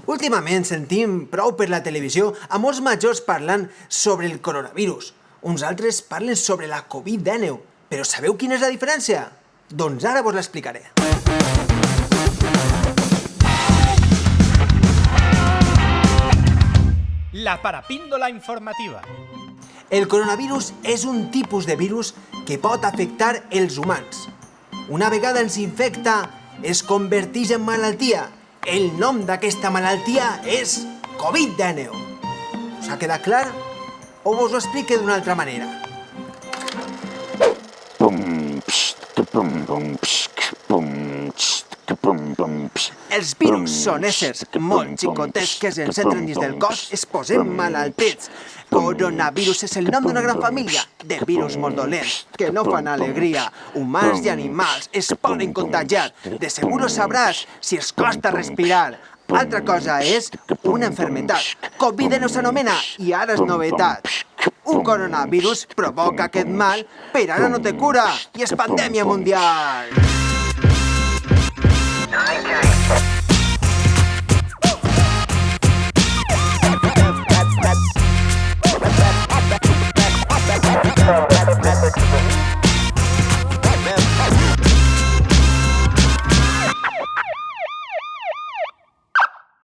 Últimament sentim prou per la televisió a molts majors parlant sobre el coronavirus. Uns altres parlen sobre la Covid-19. Però sabeu quina és la diferència? Doncs ara vos l'explicaré. La parapíndola informativa. El coronavirus és un tipus de virus que pot afectar els humans. Una vegada ens infecta, es converteix en malaltia. El nom d'aquesta malaltia és Covid-19. Us ha quedat clar? O vos ho explique d'una altra manera? Els virus són éssers molt xicotets que ens entren dins del cos, es posem malaltets. Coronavirus és el nom d'una gran família de virus molt dolents que no fan alegria. Humans i animals es poden contagiar. De segur ho sabràs si es costa respirar. Altra cosa és una enfermetat. Covid-19 s'anomena i ara és novetat. Un coronavirus provoca aquest mal, però ara no té cura i és pandèmia mundial.